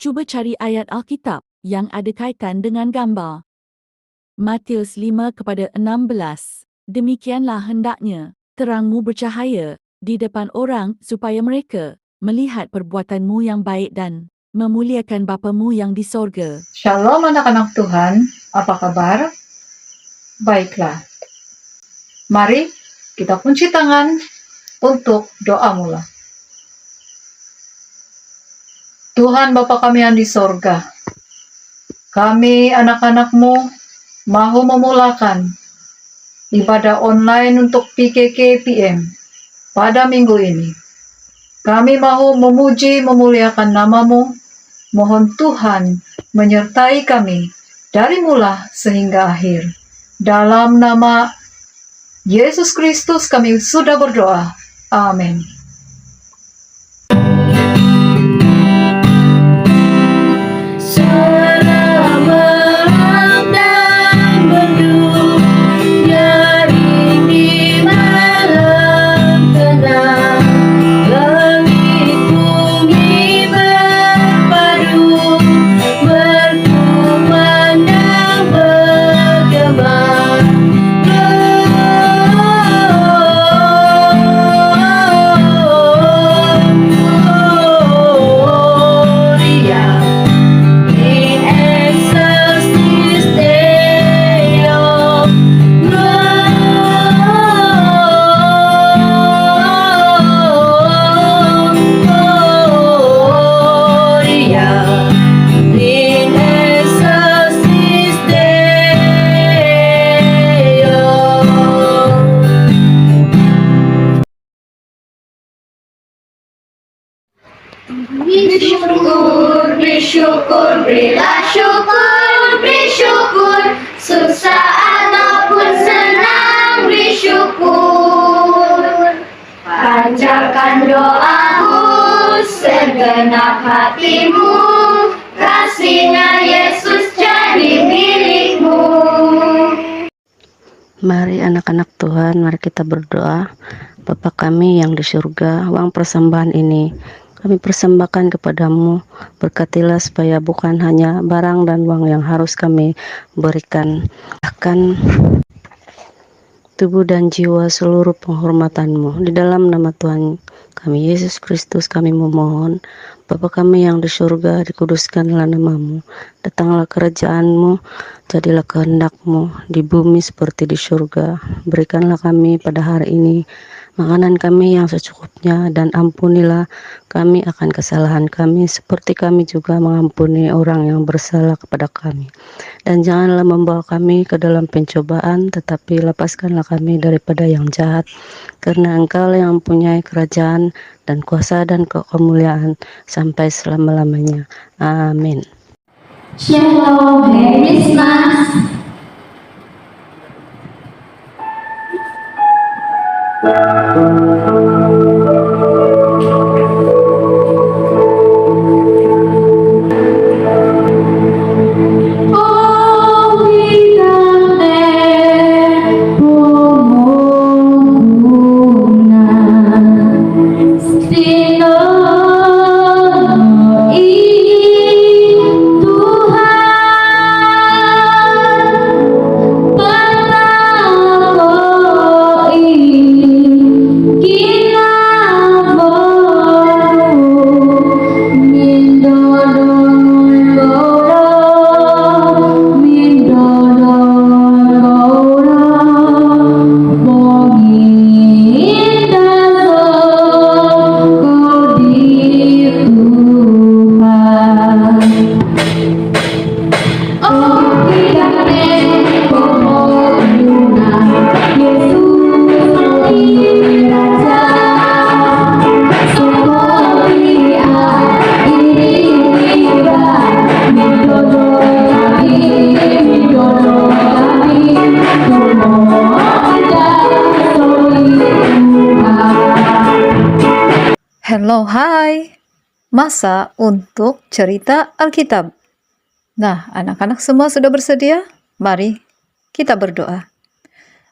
Cuba cari ayat Alkitab yang ada kaitan dengan gambar. Matius 5:16. Demikianlah hendaknya terangmu bercahaya di depan orang supaya mereka melihat perbuatanmu yang baik dan memuliakan Bapamu yang di sorga. Shalom anak-anak Tuhan, apa kabar? Baiklah, mari kita kunci tangan untuk doa mula. Tuhan Bapa kami yang di sorga, kami anak-anak-Mu mau memulakan ibadah online untuk PKK PM pada minggu ini. Kami mau memuji memuliakan nama-Mu, mohon Tuhan menyertai kami dari mula sehingga akhir. Dalam nama Yesus Kristus kami sudah berdoa. Amin. Bersyukur, berilah syukur, bersyukur, susah ataupun senang, bersyukur. Panjatkan doamu, segenap hatimu, kasihnya Yesus jadi milikmu. Mari anak-anak Tuhan, mari kita berdoa. Bapa kami yang di surga, uang persembahan ini kami persembahkan kepadamu. Berkatilah supaya bukan hanya barang dan uang yang harus kami berikan, bahkan tubuh dan jiwa seluruh penghormatanmu. Di dalam nama Tuhan kami Yesus Kristus kami memohon. Bapa kami yang di surga, dikuduskanlah namamu. Datanglah kerajaanmu, jadilah kehendakmu di bumi seperti di surga. Berikanlah kami pada hari ini makanan kami yang secukupnya, dan ampunilah kami akan kesalahan kami seperti kami juga mengampuni orang yang bersalah kepada kami. Dan janganlah membawa kami ke dalam pencobaan, tetapi lepaskanlah kami daripada yang jahat, karena Engkau yang mempunyai kerajaan dan kuasa dan kemuliaan sampai selama-lamanya. Amin. Shalom, Merry Christmas. Hello, hai. Masa untuk cerita Alkitab. Nah, anak-anak semua sudah bersedia? Mari kita berdoa.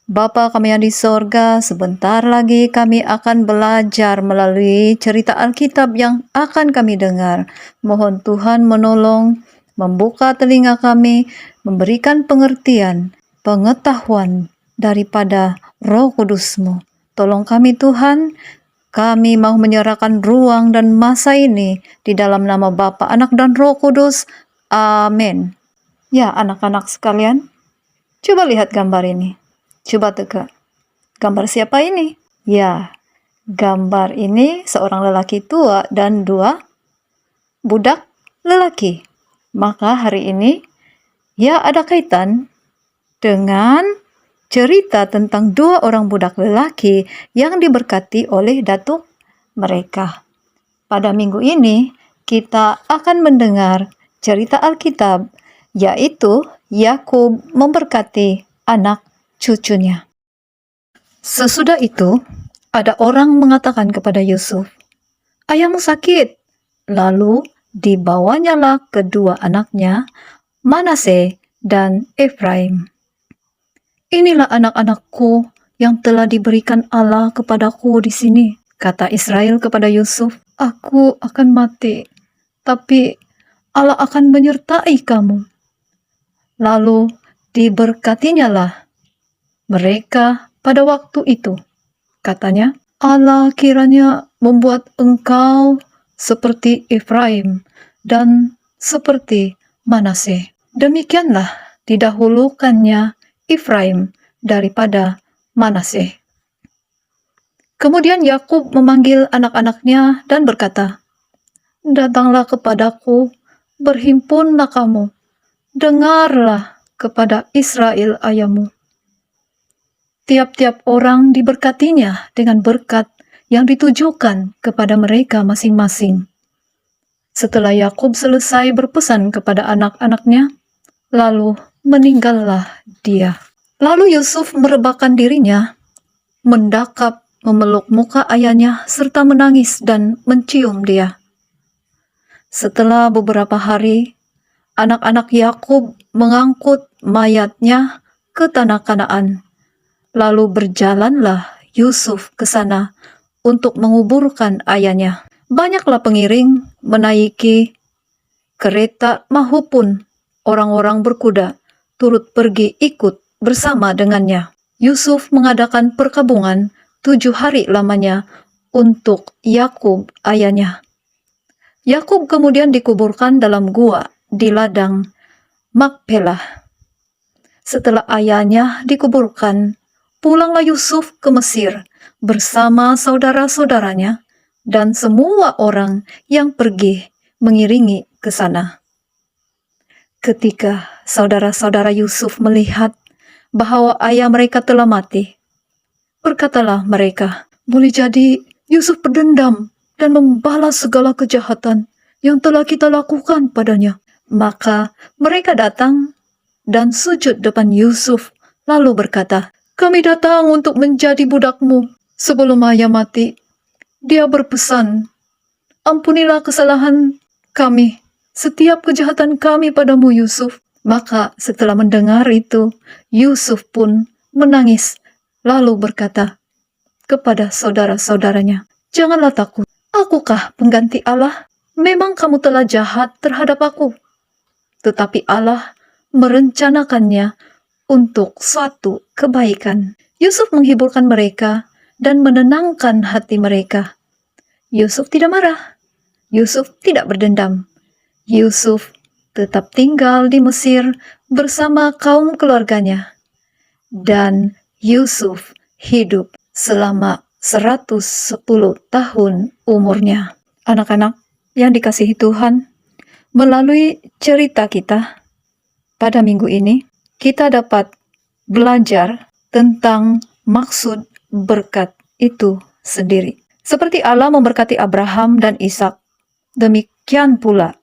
Bapa kami yang di sorga, sebentar lagi kami akan belajar melalui cerita Alkitab yang akan kami dengar. Mohon Tuhan menolong, membuka telinga kami, memberikan pengertian, pengetahuan daripada Roh Kudus-Mu. Tolong kami Tuhan, kami mau menyerahkan ruang dan masa ini di dalam nama Bapa, Anak, dan Roh Kudus. Amin. Ya, anak-anak sekalian, coba lihat gambar ini. Coba teka. Gambar siapa ini? Ya, gambar ini seorang lelaki tua dan 2 budak lelaki. Maka hari ini, ya ada kaitan dengan cerita tentang 2 orang budak lelaki yang diberkati oleh datuk mereka. Pada minggu ini, kita akan mendengar cerita Alkitab, yaitu Yakub memberkati anak cucunya. Sesudah itu, ada orang mengatakan kepada Yusuf, "Ayahmu sakit." Lalu dibawanyalah kedua anaknya, Manase dan Efraim. "Inilah anak-anakku yang telah diberikan Allah kepadaku di sini," kata Israel kepada Yusuf. "Aku akan mati, tapi Allah akan menyertai kamu." Lalu diberkatinyalah mereka pada waktu itu. Katanya, "Allah kiranya membuat engkau seperti Efraim dan seperti Manase." Demikianlah didahulukannya Efraim daripada Manase. Kemudian Yakub memanggil anak-anaknya dan berkata, "Datanglah kepadaku, berhimpunlah kamu, dengarlah kepada Israel ayahmu." Tiap-tiap orang diberkatinya dengan berkat yang ditujukan kepada mereka masing-masing. Setelah Yakub selesai berpesan kepada anak-anaknya, lalu meninggallah dia. Lalu Yusuf merebahkan dirinya, mendakap, memeluk muka ayahnya, serta menangis dan mencium dia. Setelah beberapa hari, anak-anak Yakub mengangkut mayatnya ke tanah Kanaan. Lalu berjalanlah Yusuf ke sana untuk menguburkan ayahnya. Banyaklah pengiring menaiki kereta maupun orang-orang berkuda turut pergi ikut bersama dengannya. Yusuf mengadakan perkabungan 7 hari lamanya untuk Yakub ayahnya. Yakub kemudian dikuburkan dalam gua di ladang Makpelah. Setelah ayahnya dikuburkan, pulanglah Yusuf ke Mesir bersama saudara-saudaranya dan semua orang yang pergi mengiringi ke sana. Ketika saudara-saudara Yusuf melihat bahwa ayah mereka telah mati, berkatalah mereka, "Boleh jadi Yusuf berdendam dan membalas segala kejahatan yang telah kita lakukan padanya." Maka mereka datang dan sujud depan Yusuf, lalu berkata, "Kami datang untuk menjadi budakmu." Sebelum ayah mati, dia berpesan, "Ampunilah kesalahan kami, setiap kejahatan kami padamu, Yusuf." Maka setelah mendengar itu, Yusuf pun menangis, lalu berkata kepada saudara-saudaranya, "Janganlah takut, akukah pengganti Allah? Memang kamu telah jahat terhadap aku, tetapi Allah merencanakannya untuk suatu kebaikan." Yusuf menghiburkan mereka dan menenangkan hati mereka. Yusuf tidak marah. Yusuf tidak berdendam. Yusuf tetap tinggal di Mesir bersama kaum keluarganya. Dan Yusuf hidup selama 110 tahun umurnya. Anak-anak yang dikasihi Tuhan, melalui cerita kita pada minggu ini, kita dapat belajar tentang maksud berkat itu sendiri. Seperti Allah memberkati Abraham dan Ishak, demikian pula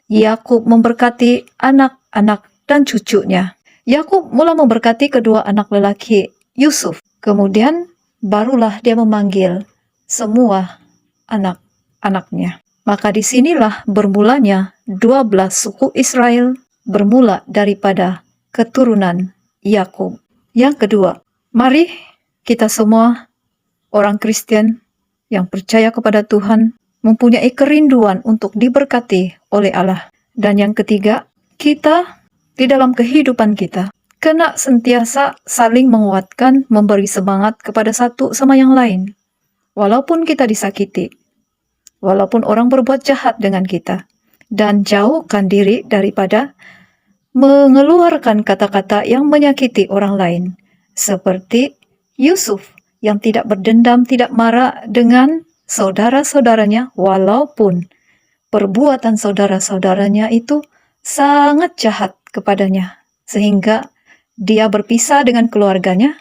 Yakub memberkati anak-anak dan cucunya. Yakub mula memberkati kedua anak lelaki Yusuf, kemudian barulah dia memanggil semua anak-anaknya. Maka disinilah bermulanya 12 suku Israel, bermula daripada keturunan Yakub. Yang kedua, Mari kita semua orang Kristen yang percaya kepada Tuhan mempunyai kerinduan untuk diberkati oleh Allah. Dan yang ketiga, kita di dalam kehidupan kita kena sentiasa saling menguatkan, memberi semangat kepada satu sama yang lain. Walaupun kita disakiti, walaupun orang berbuat jahat dengan kita, dan jauhkan diri daripada mengeluarkan kata-kata yang menyakiti orang lain. Seperti Yusuf yang tidak berdendam, tidak marah dengan saudara-saudaranya, walaupun perbuatan saudara-saudaranya itu sangat jahat kepadanya, sehingga dia berpisah dengan keluarganya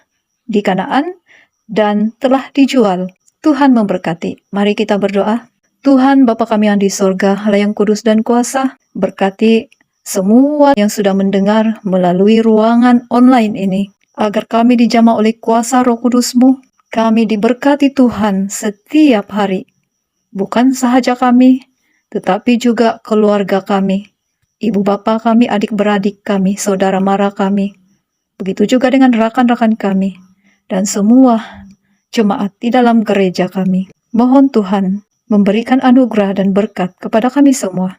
di Kanaan dan telah dijual. Tuhan memberkati. Mari kita berdoa. Tuhan Bapa kami yang di sorga, Allah yang kudus dan kuasa, berkati semua yang sudah mendengar melalui ruangan online ini, agar kami dijamah oleh kuasa Roh Kudus-Mu. Kami diberkati Tuhan setiap hari. Bukan sahaja kami, tetapi juga keluarga kami, ibu bapa kami, adik-beradik kami, saudara mara kami. Begitu juga dengan rekan-rekan kami, dan semua jemaat di dalam gereja kami. Mohon Tuhan memberikan anugerah dan berkat kepada kami semua.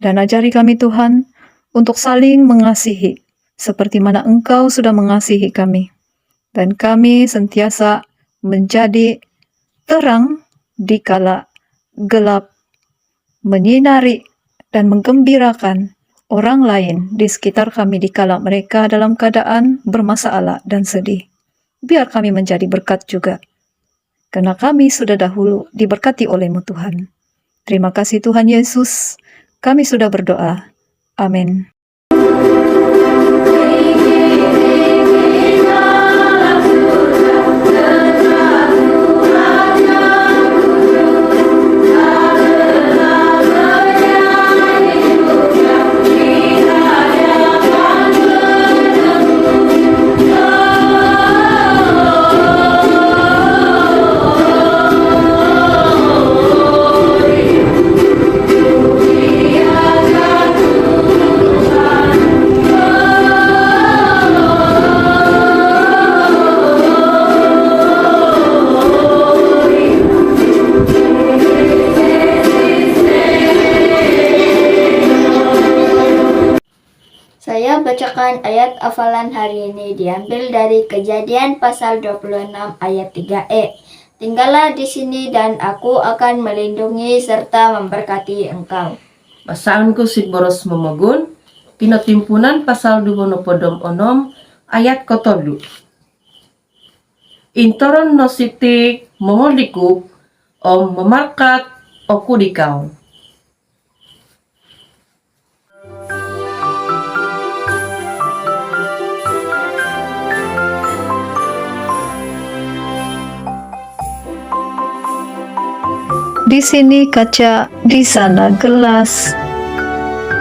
Dan ajari kami Tuhan untuk saling mengasihi, seperti mana Engkau sudah mengasihi kami. Dan kami sentiasa menjadi terang di kala gelap, menyinari dan menggembirakan orang lain di sekitar kami di kala mereka dalam keadaan bermasalah dan sedih. Biar kami menjadi berkat juga, karena kami sudah dahulu diberkati oleh-Mu Tuhan. Terima kasih Tuhan Yesus, kami sudah berdoa. Amin. Saya bacakan ayat hafalan hari ini diambil dari Kejadian pasal 26 ayat 3e. Tinggallah di sini dan aku akan melindungi serta memberkati engkau. Basaanku si boros memegun, tina timpunan pasal 26 ayat kotolu. Intoron no siti mongoliku om memarkat oku dikau. Di sini kaca, di sana gelas.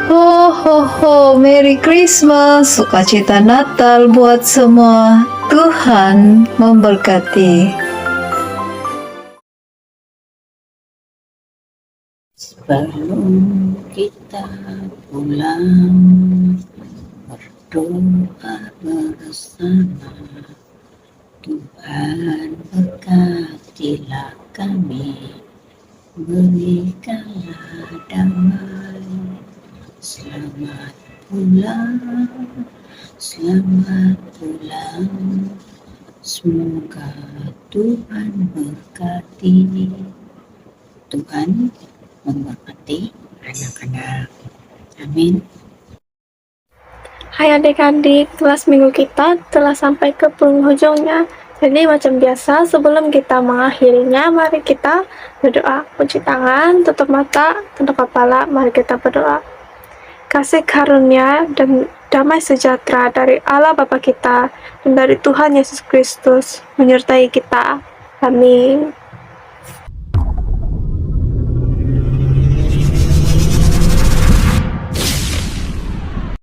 Ho ho ho, Merry Christmas, sukacita Natal buat semua. Tuhan memberkati. Sebelum kita pulang, berdoa bersama. Tuhan berkatilah kami, berikanlah damai. Selamat pulang, selamat pulang. Semoga Tuhan berkati. Tuhan memberkati anak-anak. Amin. Hai adik-adik, kelas minggu kita telah sampai ke penghujungnya. Jadi macam biasa, sebelum kita mengakhirinya, mari kita berdoa. Cuci tangan, tutup mata, tunduk kepala, mari kita berdoa. Kasih karunia dan damai sejahtera dari Allah Bapa kita dan dari Tuhan Yesus Kristus menyertai kita. Amin.